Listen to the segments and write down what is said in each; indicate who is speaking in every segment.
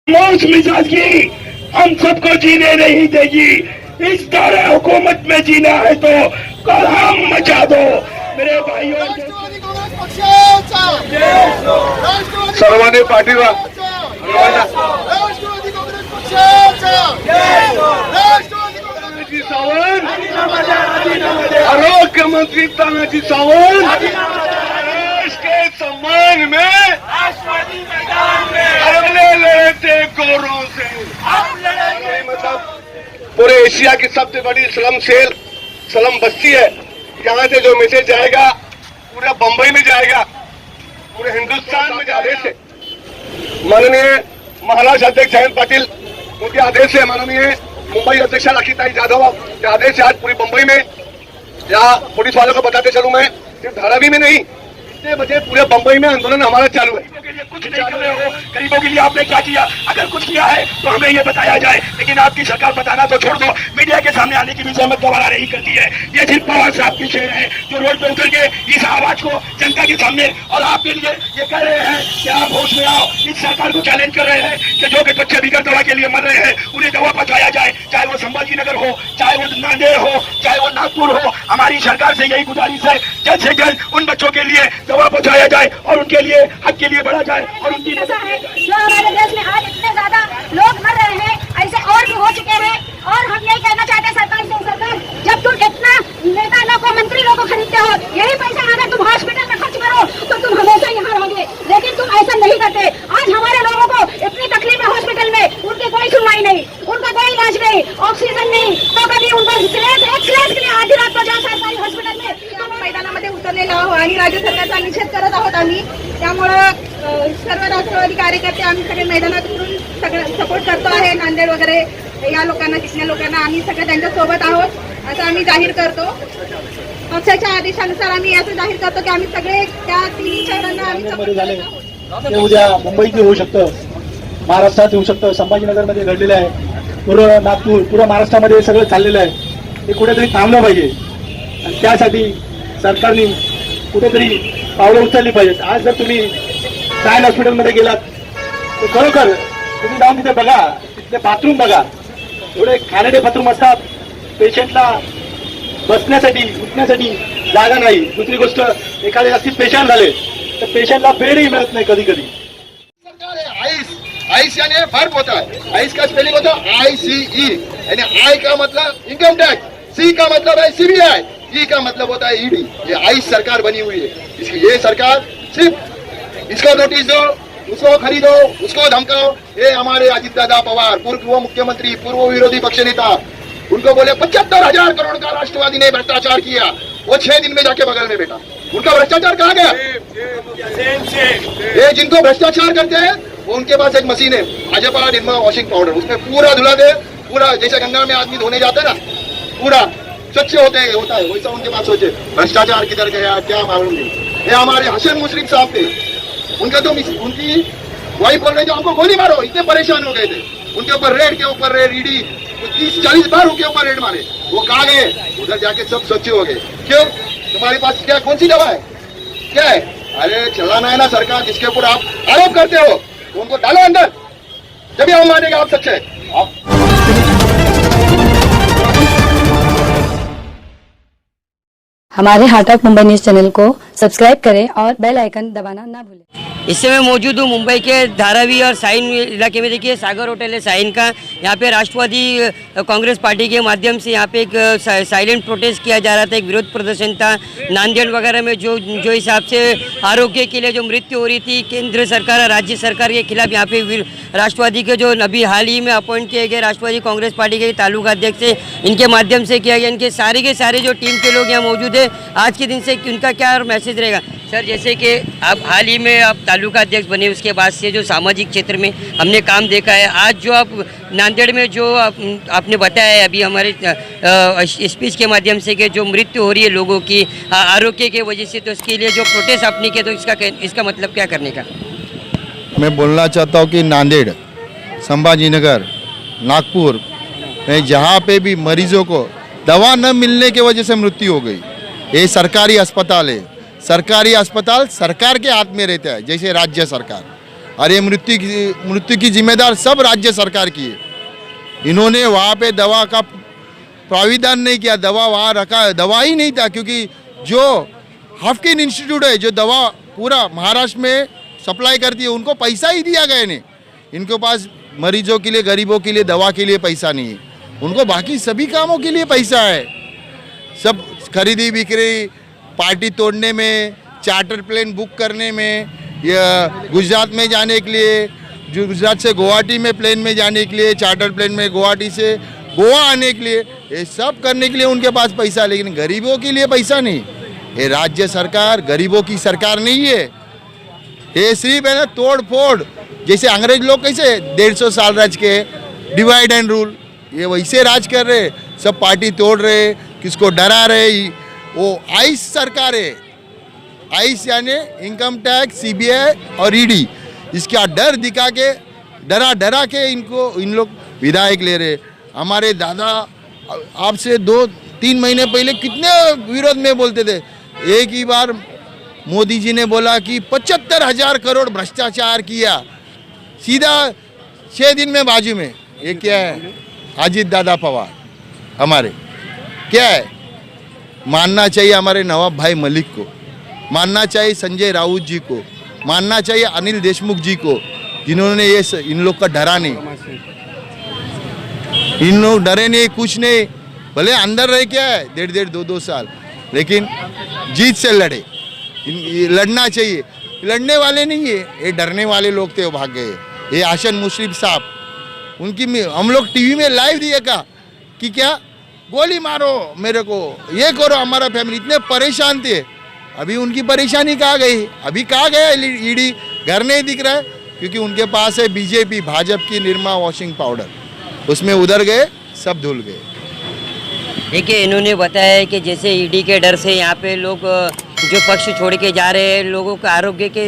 Speaker 1: मौज मिजाज की हम सबको जीने नहीं देगी। इस दौरे हुकूमत में जीना है तो कोहराम मचा दो मेरे भाइयों। सर्वांनी पाठिंबा सावंत, आरोग्य मंत्री तानाजी सावंत देश के सम्मान में अगले लड़ते गोरों से। मतलब पूरे एशिया की सबसे बड़ी स्लम बस्ती है। यहाँ से जो मैसेज जाएगा पूरा बंबई में जाएगा, पूरे हिंदुस्तान में आदेश है। माननीय महाराष्ट्र अध्यक्ष जयंत पाटिल उनके आदेश है, माननीय मुंबई अध्यक्ष राखीताई जाधव के आदेश है। आज पूरी बंबई में या पुलिस वालों को बताते चलूं मैं, सिर्फ धारावी में नहीं, इतने बजे पूरे बंबई में आंदोलन हमारा चालू है। कुछ नहीं कर रहे हो, गरीबों के लिए आपने क्या किया? अगर कुछ किया है तो हमें ये बताया जाए, लेकिन आपकी सरकार बताना तो छोड़ दो, मीडिया के सामने आने की भी जहमत दोबारा नहीं करती है। ये सिर्फ पवार साहब की शेर है जो रोड पे उतर के इस आवाज को जनता के सामने और आपके लिए ये कह रहे हैं कि आप होश में आओ। इस सरकार को चैलेंज कर रहे हैं कि जो कि बच्चे बिगड़ दवा के लिए मर रहे हैं उन्हें दवा पहुंचाया जाए, चाहे वो संभाजी नगर हो, चाहे वो नांदेड़ हो, चाहे वो नागपुर हो। हमारी सरकार से यही गुजारिश है, जल्द से जल्द उन बच्चों के लिए दवा पहुंचाया जाए और उनके लिए हक के लिए बढ़ा जाए और उनकी
Speaker 2: जो हमारे देश में आज इतने ज्यादा लोग मर रहे हैं, ऐसे और भी हो चुके हैं। और हम यही कहना चाहते हैं सरकार से, सरकार जब तुम इतना नेता लोग को, मंत्री लोग को खरीदते हो, यही पैसा अगर तुम हॉस्पिटल में खर्च करो तो तुम हमेशा यहाँ रहोगे, लेकिन तुम ऐसा नहीं करते। आज हमारे लोगों को इतनी तकलीफ है हॉस्पिटल में, उनकी कोई सुनवाई नहीं, उनका कोई इलाज नहीं, ऑक्सीजन नहीं, तो कभी उनको एक्सरेज के लिए आधी रात को जाओ सरकारी हॉस्पिटल में। मैदानामध्ये उतरलेलो आहोत आणि राज्य सरकारचा निषेध करत आहोत आम्ही। त्यामुळं सर्व राष्ट्रवादी कार्यकर्ते आम्ही सगळे मैदानात उतरून सगळं सपोर्ट करतो आहे। नांदेड वगैरे या लोकांना, तिथल्या लोकांना आम्ही सगळे त्यांच्या सोबत आहोत असं आम्ही जाहीर करतो। पक्षाच्या आदेशानुसार आम्ही असं जाहीर करतो की आम्ही सगळे त्या तिन्ही शहरांना आम्ही सपोर्ट करत आहोत।
Speaker 3: ते उद्या मुंबईत होऊ शकतं, महाराष्ट्रात होऊ शकतं, संभाजीनगरमध्ये घडलेलं आहे, पूर्ण नागपूर, पूर्ण महाराष्ट्रामध्ये सगळं चाललेलं आहे। हे कुठेतरी थांबलं पाहिजे आणि त्यासाठी सरकारने कुठेतरी पावलं उचलली पाहिजेत। आज जर तुम्ही सायन हॉस्पिटलमध्ये गेलात तर खरोखर तुम्ही जाऊन तिथे बघा, तिथले बाथरूम बघा, एवढे खाण्याचे बाथरूम असतात, पेशंटला बसण्यासाठी उठण्यासाठी जागा नाही। दुसरी गोष्ट, एखादे जास्ती पेशंट झाले तर पेशंटला बेडही मिळत नाही कधी कधी।
Speaker 4: आईस यानी वर्ब होता है, आईस का स्पेलिंग होता है ICE, यानी आई का मतलब इनकम टैक्स, सी का मतलब है CBI, ई का मतलब होता है ED। ये आईस सरकार बनी हुई है। इसकी ये सरकार सिर्फ इसको नोटिस दो, उसको खरीदो, उसको धमकाओ। ये हमारे अजित दादा पवार, पूर्व मुख्यमंत्री, पूर्व विरोधी पक्ष नेता, उनको बोले 75,000 करोड़ का राष्ट्रवादी ने भ्रष्टाचार किया, वो 6 दिन में जाके बगल में बैठा। उनका भ्रष्टाचार कहाँ गया? ये जिनको भ्रष्टाचार करते हैं वो उनके पास एक मशीन है, भाजपा निर्मा वॉशिंग पाउडर, उसमें पूरा धुला दे, पूरा जैसे गंगा में आदमी धोने जाते हैं ना, पूरा स्वच्छ होता है वैसा उनके पास सोचे। भ्रष्टाचार किधर गया क्या मालूम नहीं। ये हमारे हसन मुश्रीफ साहब थे, उनका तो उनकी वाइफ बोल रहे थे हमको गोली मारो, इतने परेशान हो गए थे। उनके ऊपर रेड के ऊपर रेड, ED 30-40 बार उनके ऊपर रेड मारे, वो कहाँ गए? उधर जाके सब स्वच्छ हो गए। क्यों? तुम्हारे पास क्या, कौन सी दवा है, क्या है? अरे चलाना है ना सरकार, जिसके ऊपर आप आरोप करते हो उनको डालो अंदर, जब हम मानेगा आप सच्चे।
Speaker 5: हमारे heart of Mumbai news channel को सब्सक्राइब करें और बेल आइकन दबाना ना भूलें।
Speaker 6: इस समय मौजूद हूँ मुंबई के धारावी और साइन इलाके में। देखिए सागर होटल है साइन का, यहाँ पे राष्ट्रवादी कांग्रेस पार्टी के माध्यम से यहाँ पे एक साइलेंट प्रोटेस्ट किया जा रहा था, एक विरोध प्रदर्शन था। नांदेड़ वगैरह में जो हिसाब से आरोग्य के लिए जो मृत्यु हो रही थी, केंद्र सरकार और राज्य सरकार के खिलाफ यहाँ पे राष्ट्रवादी के जो अभी हाल ही में अपॉइंट किए गए राष्ट्रवादी कांग्रेस पार्टी के तालुका अध्यक्ष है, इनके माध्यम से किया गया। इनके सारे जो टीम के लोग यहाँ मौजूद है, आज के दिन से उनका क्या मैसेज रहेगा? सर, जैसे कि आप हाल ही में आप तालुका अध्यक्ष बने, उसके बाद से जो सामाजिक क्षेत्र में हमने काम देखा है, आज जो आप नांदेड़ में जो आपने बताया है अभी हमारे स्पीच के माध्यम से कि जो मृत्यु हो रही है लोगों की आरोग्य के वजह से, तो इसके लिए जो प्रोटेस्ट आपने किया, तो इसका मतलब क्या करने का?
Speaker 7: मैं बोलना चाहता हूँ कि नांदेड़, संभाजीनगर, नागपुर में जहाँ पे भी मरीजों को दवा न मिलने की वजह से मृत्यु हो गई, ये सरकारी अस्पताल है। सरकारी अस्पताल सरकार के हाथ में रहता है, जैसे राज्य सरकार। और ये मृत्यु की जिम्मेदार सब राज्य सरकार की है। इन्होंने वहाँ पे दवा का प्राविधान नहीं किया, दवा वहाँ रखा, दवा ही नहीं था, क्योंकि जो हाफकिन इंस्टीट्यूट है जो दवा पूरा महाराष्ट्र में सप्लाई करती है, उनको पैसा ही दिया गया नहीं। इनके पास मरीजों के लिए, गरीबों के लिए दवा के लिए पैसा नहीं है, उनको बाकी सभी कामों के लिए पैसा है। सब खरीदी बिक्री, पार्टी तोड़ने में, चार्टर प्लेन बुक करने में, या गुजरात में जाने के लिए, जो गुजरात से गुवाहाटी में प्लेन में जाने के लिए, चार्टर प्लेन में गुवाहाटी से गोवा आने के लिए, ये सब करने के लिए उनके पास पैसा, लेकिन गरीबों के लिए पैसा नहीं। ये राज्य सरकार गरीबों की सरकार नहीं है, ये सिर्फ है ना तोड़ फोड़। जैसे अंग्रेज लोग कैसे 150 साल राज के, डिवाइड एंड रूल, ये वैसे राज कर रहे, सब पार्टी तोड़ रहे, किसको डरा रहे। वो आइस सरकार है, आइस यानी इनकम टैक्स, सीबीआई और ईडी, इसका डर दिखा के, डरा के इन लोग विधायक ले रहे। हमारे दादा आपसे 2-3 महीने पहले कितने विरोध में बोलते थे। एक ही बार मोदी जी ने बोला कि 75,000 करोड़ भ्रष्टाचार किया, सीधा 6 दिन में बाजू में। ये क्या है? अजीत दादा पवार हमारे क्या है? मानना चाहिए हमारे नवाब भाई मलिक को, मानना चाहिए संजय राउत जी को, मानना चाहिए अनिल देशमुख जी को, जिन्होंने ये इन लोग का डरा नहीं। इन लोग डरे नहीं, कुछ नहीं, भले अंदर रहे क्या है 1.5 2 साल, लेकिन जीत से लड़े। लड़ना चाहिए, लड़ने वाले नहीं है, ये डरने वाले लोग थे, वो भाग गए। ये आशन मुशर्रफ साहब, उनकी हम लोग टीवी में लाइव दिएगा कि क्या गोली मारो मेरे को, ये करो, हमारा फैमिली इतने परेशान थे। अभी उनकी परेशानी कहाँ गई? अभी कहाँ गया ईडी? घर नहीं दिख रहा है, क्योंकि उनके पास है बीजेपी, भाजपा की निरमा वॉशिंग पाउडर, उसमें उधर गए, सब धुल गए।
Speaker 6: देखिए, इन्होंने बताया है कि जैसे ईडी के डर से यहाँ पे लोग जो पक्ष छोड़ के जा रहे हैं, लोगों के आरोग्य के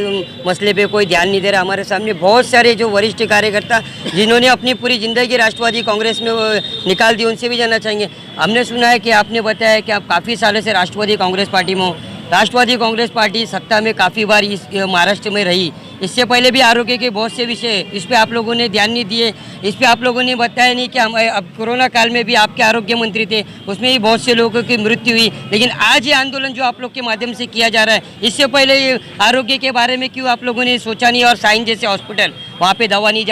Speaker 6: मसले पे कोई ध्यान नहीं दे रहा। हमारे सामने बहुत सारे जो वरिष्ठ कार्यकर्ता जिन्होंने अपनी पूरी ज़िंदगी राष्ट्रवादी कांग्रेस में निकाल दी, उनसे भी जानना चाहेंगे। हमने सुना है कि आपने बताया कि आप काफ़ी सालों से राष्ट्रवादी कांग्रेस पार्टी में हो। राष्ट्रवादी कांग्रेस पार्टी सत्ता में काफ़ी बार इस महाराष्ट्र में रही, इससे पहले भी आरोग्य के बहुत से विषय, इस पे आप लोगों ने ध्यान नहीं दिए, इस पे आप लोगों ने बताया नहीं कि हम अब कोरोना काल में भी आपके आरोग्य मंत्री थे, उसमें भी बहुत से लोगों की मृत्यु हुई। लेकिन आज ये आंदोलन जो आप लोग के माध्यम से किया जा रहा है, इससे पहले ये आरोग्य के बारे में क्यों आप लोगों ने सोचा नहीं? और साइन जैसे हॉस्पिटल, वहाँ पर दवा नहीं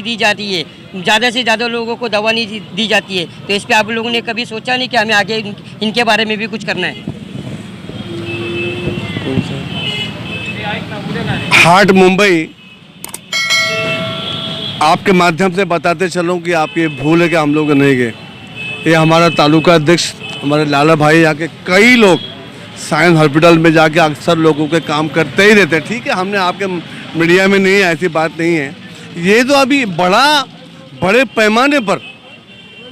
Speaker 6: दी जाती है, ज़्यादा से ज़्यादा लोगों को दवा नहीं दी जाती है, तो इस पर आप लोगों ने कभी सोचा नहीं कि हमें आगे इनके बारे में भी कुछ करना है?
Speaker 8: हार्ट मुंबई आपके माध्यम से बताते चलूं कि आप ये भूल है कि हम लोग नहीं गए। ये हमारा तालुका अध्यक्ष, हमारे लाला भाई, यहाँ के कई लोग साइंस हॉस्पिटल में जाके अक्सर लोगों के काम करते ही रहते। ठीक है, हमने आपके मीडिया में नहीं है, ऐसी बात नहीं है। ये तो अभी बड़े पैमाने पर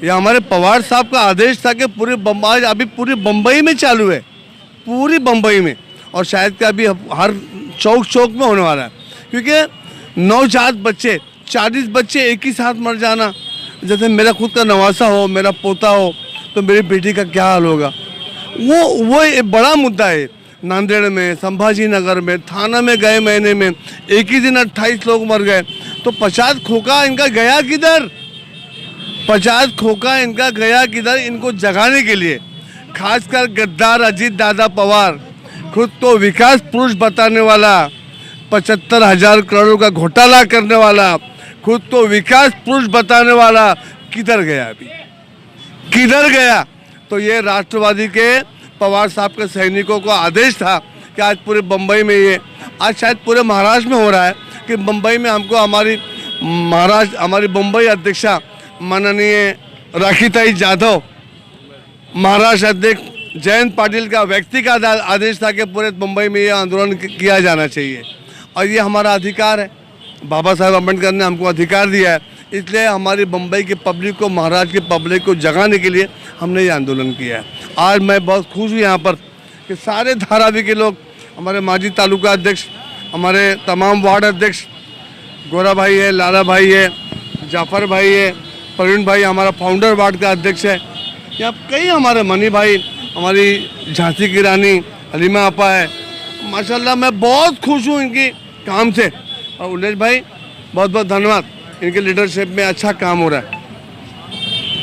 Speaker 8: ये हमारे पवार साहब का आदेश था कि पूरे बम्बई में चालू है, पूरी बम्बई में, और शायद कि अभी हर चौक में होने वाला है। क्योंकि नवजात बच्चे, 40 बच्चे एक ही साथ मर जाना, जैसे मेरा खुद का नवासा हो, मेरा पोता हो, तो मेरी बेटी का क्या हाल होगा? वो एक बड़ा मुद्दा है। नांदेड़ में, संभाजी नगर में, थाना में गए महीने में एक ही दिन 28 लोग मर गए। तो 50 खोखा इनका गया किधर? 50 खोखा इनका गया किधर? इनको जगाने के लिए खासकर गद्दार अजीत दादा पवार, खुद तो विकास पुरुष बताने वाला, 75,000 करोड़ का घोटाला करने वाला, खुद तो विकास पुरुष बताने वाला, किधर गया? अभी किधर गया? तो ये राष्ट्रवादी के पवार साहब के सैनिकों को आदेश था कि आज पूरे बम्बई में, ये आज शायद पूरे महाराष्ट्र में हो रहा है कि बम्बई में हमको हमारी बम्बई अध्यक्षा माननीय राखीताई जाधव, महाराष्ट्र अध्यक्ष जयंत पाटिल का व्यक्तिगत आदेश था कि पूरे मुंबई में ये आंदोलन किया जाना चाहिए, और ये हमारा अधिकार है। बाबा साहब अम्बेडकर ने हमको अधिकार दिया है, इसलिए हमारी मुंबई की पब्लिक को, महाराष्ट्र की पब्लिक को जगाने के लिए हमने ये आंदोलन किया है। आज मैं बहुत खुश हूँ यहाँ पर कि सारे धारावी के लोग, हमारे माजी तालुका अध्यक्ष, हमारे तमाम वार्ड अध्यक्ष, गोरा भाई है, लाला भाई है, जाफर भाई है, प्रवीण भाई हमारा फाउंडर वार्ड का अध्यक्ष है, यहाँ कई हमारे मनी भाई, हमारी झांसी की रानी हलीमा आपा है। माशाल्लाह मैं बहुत खुश हूँ इनकी काम से, और उल्लेश भाई बहुत बहुत धन्यवाद, इनके लीडरशिप में अच्छा काम हो रहा है।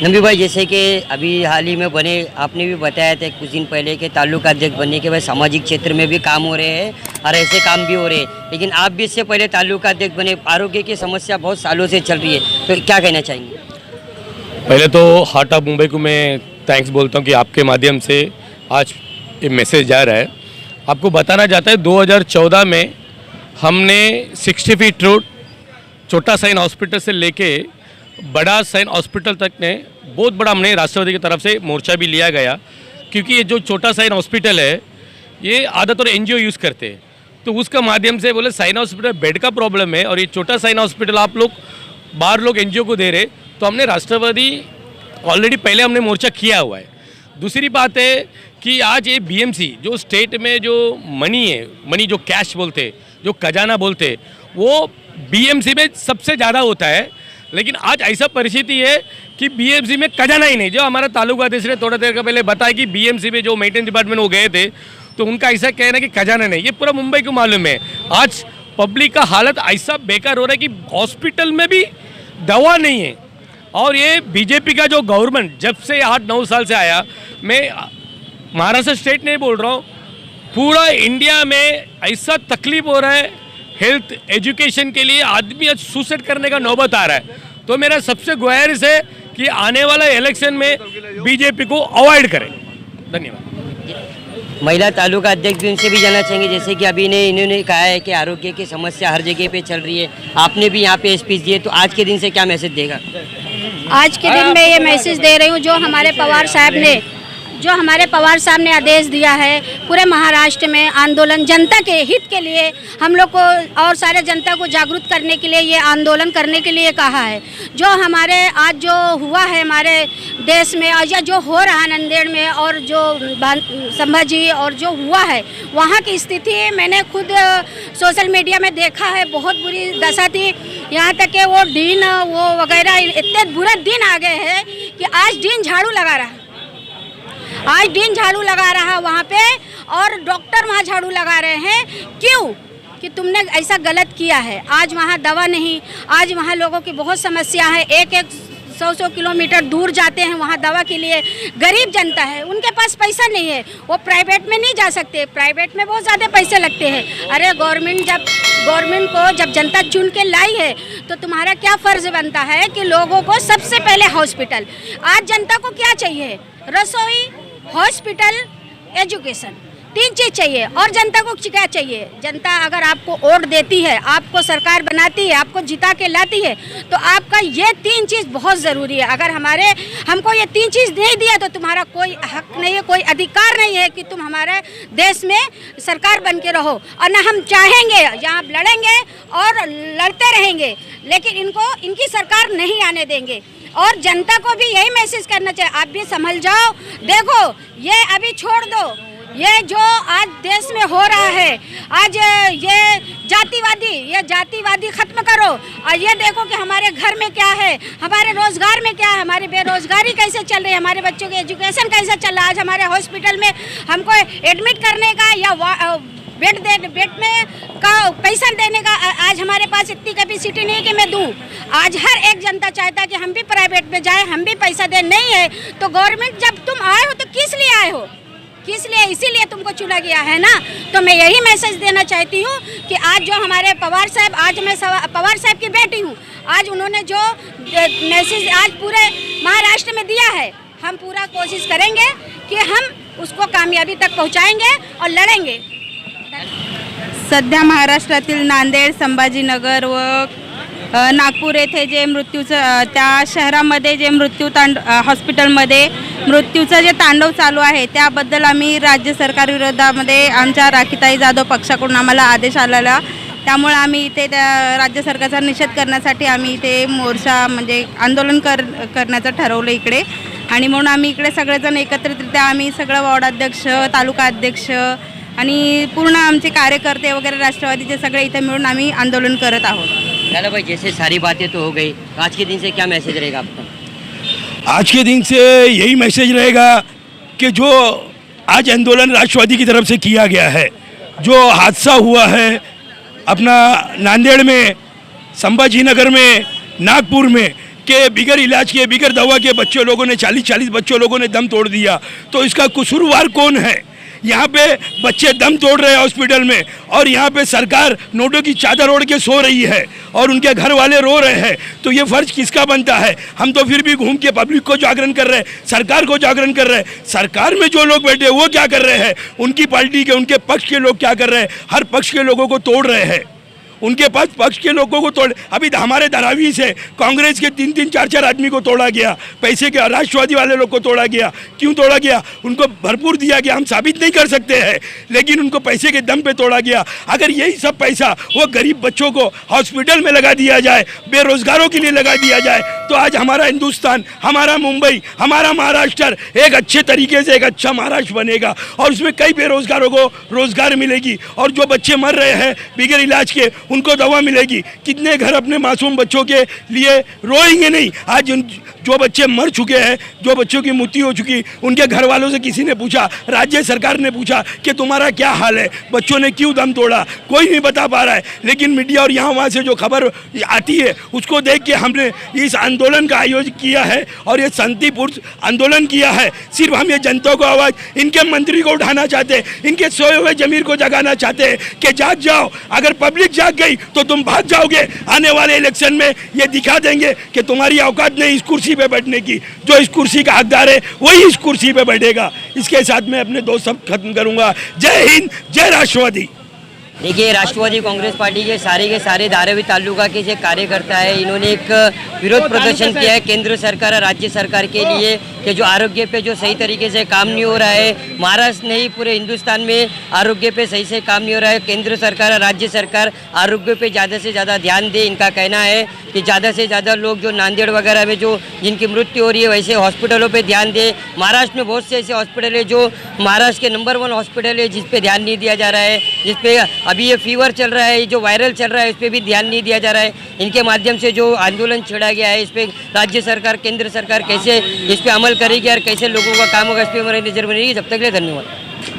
Speaker 6: नबी भाई, जैसे कि अभी हाल ही में बने, आपने भी बताया था कुछ दिन पहले के तालुका अध्यक्ष बनने के बाद सामाजिक क्षेत्र में भी काम हो रहे हैं और ऐसे काम भी हो रहे हैं, लेकिन आप भी इससे पहले तालुका अध्यक्ष बने, आरोग्य की समस्या बहुत सालों से चल रही है, तो क्या कहना चाहेंगे?
Speaker 9: पहले तो हार्ट ऑफ मुंबई को मैं थैंक्स बोलता हूँ कि आपके माध्यम से आज ये मैसेज जा रहा है। आपको बताना चाहता है 2014 में हमने 60 फीट रोड छोटा साइन हॉस्पिटल से लेके बड़ा साइन हॉस्पिटल तक ने बहुत बड़ा हमने राष्ट्रवादी की तरफ से मोर्चा भी लिया गया, क्योंकि ये जो छोटा साइन हॉस्पिटल है ये आदत और एनजीओ यूज़ करते हैं, तो उसका माध्यम से बोले साइन हॉस्पिटल बेड का प्रॉब्लम है और ये छोटा साइन हॉस्पिटल आप लोग बाहर लोग एनजीओ को दे रहे, तो हमने राष्ट्रवादी ऑलरेडी पहले हमने मोर्चा किया हुआ है। दूसरी बात है कि आज ये बीएमसी जो स्टेट में जो मनी है, मनी जो कैश बोलते हैं, जो खजाना बोलते हैं, वो बीएमसी में सबसे ज़्यादा होता है, लेकिन आज ऐसा परिस्थिति है कि बीएमसी में खजाना ही नहीं। जो हमारा तालुका अध्यक्ष ने थोड़ा देर का पहले बताया कि बीएमसी में जो मेंटेनेंस डिपार्टमेंट वो गए थे, तो उनका ऐसा कहना है कि खजाना नहीं, ये पूरा मुंबई को मालूम है। आज पब्लिक का हालत ऐसा बेकार हो रहा है कि हॉस्पिटल में भी दवा नहीं है, और ये बीजेपी का जो गवर्नमेंट जब से 8-9 साल से आया, मैं महाराष्ट्र स्टेट नहीं बोल रहा हूँ, पूरा इंडिया में ऐसा तकलीफ हो रहा है हेल्थ एजुकेशन के लिए, आदमी आज सुसाइड करने का नौबत आ रहा है। तो मेरा सबसे गुजारिश है कि आने वाला इलेक्शन में बीजेपी को अवॉइड करें। धन्यवाद।
Speaker 6: महिला तालुका अध्यक्ष भी उनसे भी जानना चाहेंगे, जैसे कि अभी इन्होंने कहा है कि आरोग्य की समस्या हर जगह पे चल रही है, आपने भी यहाँ पे स्पीच दिए, तो आज के दिन से क्या मैसेज देगा?
Speaker 2: आज के दिन मैं ये मैसेज दे रही हूँ, जो हमारे पवार साहब ने आदेश दिया है पूरे महाराष्ट्र में आंदोलन, जनता के हित के लिए हम लोग को और सारे जनता को जागरूक करने के लिए ये आंदोलन करने के लिए कहा है। जो हमारे आज जो हुआ है हमारे देश में, और या जो हो रहा है नांदेड़ में, और जो संभाजी और जो हुआ है वहाँ की स्थिति मैंने खुद सोशल मीडिया में देखा है, बहुत बुरी दशा थी। यहाँ तक कि वो दिन वो वगैरह इतने बुरे दिन आ गए हैं कि आज दिन झाड़ू लगा रहा वहाँ पे, और डॉक्टर वहाँ झाड़ू लगा रहे हैं। क्यों? कि तुमने ऐसा गलत किया है। आज वहाँ दवा नहीं, आज वहाँ लोगों की बहुत समस्या है, 100 किलोमीटर दूर जाते हैं वहाँ दवा के लिए। गरीब जनता है, उनके पास पैसा नहीं है, वो प्राइवेट में नहीं जा सकते, प्राइवेट में बहुत ज़्यादा पैसे लगते हैं। अरे गवर्नमेंट को जब जनता चुन के लाई है, तो तुम्हारा क्या फ़र्ज बनता है कि लोगों को सबसे पहले हॉस्पिटल। आज जनता को क्या चाहिए? रसोई, हॉस्पिटल, एजुकेशन, 3 चीज़ चाहिए। और जनता को क्या चाहिए? जनता अगर आपको वोट देती है, आपको सरकार बनाती है, आपको जिता के लाती है, तो आपका ये 3 चीज़ बहुत ज़रूरी है। अगर हमको ये 3 चीज़ नहीं दिया तो तुम्हारा कोई हक नहीं है, कोई अधिकार नहीं है कि तुम हमारे देश में सरकार बन के रहो। और ना हम चाहेंगे, यहाँ लड़ेंगे और लड़ते रहेंगे, लेकिन इनकी सरकार नहीं आने देंगे। और जनता को भी यही मैसेज करना चाहिए, आप भी संभल जाओ। देखो, ये अभी छोड़ दो, ये जो आज देश में हो रहा है, आज ये जातिवादी खत्म करो। और ये देखो कि हमारे घर में क्या है, हमारे रोजगार में क्या है, हमारी बेरोजगारी कैसे चल रही है, हमारे बच्चों की एजुकेशन कैसे चल रहा है। आज हमारे हॉस्पिटल में हमको एडमिट करने का या बेड में का पैसा देने का आज हमारे पास इतनी कैपेसिटी नहीं कि मैं दूं। आज हर एक जनता चाहता है कि हम भी प्राइवेट में जाएं, हम भी पैसा दें। नहीं है तो गवर्नमेंट, जब तुम आए हो तो किस लिए आए हो? किस लिए? इसीलिए तुमको चुना गया है ना। तो मैं यही मैसेज देना चाहती हूँ कि आज जो हमारे पवार साहब, आज मैं पवार साहब की बेटी हूँ, आज उन्होंने जो मैसेज आज पूरे महाराष्ट्र में दिया है, हम पूरा कोशिश करेंगे कि हम उसको कामयाबी तक पहुँचाएंगे और लड़ेंगे।
Speaker 10: सध्या महाराष्ट्रातील नांदेड, संभाजीनगर व नागपूर येथे जे मृत्यूचं, त्या शहरामध्ये जे हॉस्पिटलमध्ये मृत्यूचं जे तांडव चालू आहे, त्याबद्दल आम्ही राज्य सरकार विरोधामध्ये आमच्या राखीताई जाधव पक्षाकडून आम्हाला आदेश आलेला, त्यामुळे आम्ही इथे त्या राज्य सरकारचा निषेध करण्यासाठी आम्ही इथे मोर्चा म्हणजे आंदोलन करण्याचं ठरवलं इकडे. आणि म्हणून आम्ही इकडे सगळेजण एकत्रितरित्या आम्ही सगळं वॉर्डाध्यक्ष, तालुका अध्यक्ष आणि पूर्ण आमचे कार्यकर्ते वगैरे राष्ट्रवादीचे सगळे इथे मिळून आम्ही आंदोलन करत आहोत.
Speaker 6: लाला भाई, जैसे सारी बातें तो हो गई, आज के दिन से क्या मैसेज रहेगा आपका?
Speaker 11: आज के दिन से यही मैसेज रहेगा कि जो आज आंदोलन राष्ट्रवादी की तरफ से किया गया है, जो हादसा हुआ है अपना नांदेड़ में, संभाजीनगर में, नागपुर में के बिगर इलाज के, बिगर दवा के बच्चों लोगों ने 40-40 बच्चों लोगों ने दम तोड़ दिया। तो इसका कसूरवार कौन है? यहाँ पे बच्चे दम तोड़ रहे हैं हॉस्पिटल में, और यहाँ पे सरकार नोटों की चादर ओढ़ के सो रही है और उनके घर वाले रो रहे हैं। तो ये फर्ज किसका बनता है? हम तो फिर भी घूम के पब्लिक को जागरण कर रहे हैं, सरकार को जागरण कर रहे हैं। सरकार में जो लोग बैठे वो क्या कर रहे हैं? उनकी पार्टी के, उनके पक्ष के लोग क्या कर रहे हैं? हर पक्ष के लोगों को तोड़ रहे हैं, उनके पास पक्ष के लोगों को तोड़। अभी हमारे धारावी से कांग्रेस के 3-3, 4-4 आदमी को तोड़ा गया, पैसे के राष्ट्रवादी वाले लोग को तोड़ा गया। क्यों तोड़ा गया? उनको भरपूर दिया गया, हम साबित नहीं कर सकते हैं, लेकिन उनको पैसे के दम पे तोड़ा गया। अगर यही सब पैसा वो गरीब बच्चों को हॉस्पिटल में लगा दिया जाए, बेरोजगारों के लिए लगा दिया जाए, तो आज हमारा हिंदुस्तान, हमारा मुंबई, हमारा महाराष्ट्र एक अच्छे तरीके से एक अच्छा महाराष्ट्र बनेगा, और उसमें कई बेरोजगारों को रोजगार मिलेगी, और जो बच्चे मर रहे हैं बिगर इलाज के उनको दवा मिलेगी। कितने घर अपने मासूम बच्चों के लिए रोएंगे नहीं? आज जो बच्चे मर चुके हैं, जो बच्चों की मृत्यु हो चुकी, उनके घर वालों से किसी ने पूछा, राज्य सरकार ने पूछा कि तुम्हारा क्या हाल है, बच्चों ने क्यों दम तोड़ा? कोई नहीं बता पा रहा है। लेकिन मीडिया और यहाँ वहाँ से जो खबर आती है उसको देख के हमने इस आंदोलन का आयोजन किया है, और ये शांतिपूर्ण आंदोलन किया है। सिर्फ हम ये जनता को आवाज़, इनके मंत्री को उठाना चाहते हैं, इनके सोए हुए जमीर को जगाना चाहते हैं कि जाग जाओ। अगर पब्लिक जाग गई तो तुम भाग जाओगे। आने वाले इलेक्शन में ये दिखा देंगे कि तुम्हारी औकात नहीं इस कुर्सी पे बैठने की। जो इस कुर्सी का हकदार है वही इस कुर्सी पे बैठेगा। इसके साथ मैं अपने दो शब्द खत्म करूंगा। जय हिंद, जय राष्ट्रवादी।
Speaker 6: देखिए, राष्ट्रवादी कांग्रेस पार्टी के सारे धारावी तालुका के जो कार्यकर्ता है, इन्होंने एक विरोध प्रदर्शन किया है केंद्र सरकार और राज्य सरकार के लिए कि जो आरोग्य पे जो सही तरीके से काम नहीं हो रहा है, महाराष्ट्र नहीं पूरे हिंदुस्तान में आरोग्य पे सही से काम नहीं हो रहा है। केंद्र सरकार और राज्य सरकार आरोग्य पे ज़्यादा से ज़्यादा ध्यान दे। इनका कहना है कि ज़्यादा से ज़्यादा लोग जो नांदेड़ वगैरह में जो जिनकी मृत्यु हो रही है वैसे हॉस्पिटलों पे ध्यान दे। महाराष्ट्र में बहुत से ऐसे हॉस्पिटल है जो महाराष्ट्र के नंबर 1 हॉस्पिटल है जिस पे ध्यान नहीं दिया जा रहा है, जिस पे अभी ये फीवर चल रहा है, जो वायरल चल रहा है, इस पर भी ध्यान नहीं दिया जा रहा है। इनके माध्यम से जो आंदोलन छेड़ा गया है, इस पर राज्य सरकार, केंद्र सरकार कैसे इस पर अमल करेगी और कैसे लोगों का काम होगा, इस पर हमारी नजर बनेगी। जब तक के लिए धन्यवाद।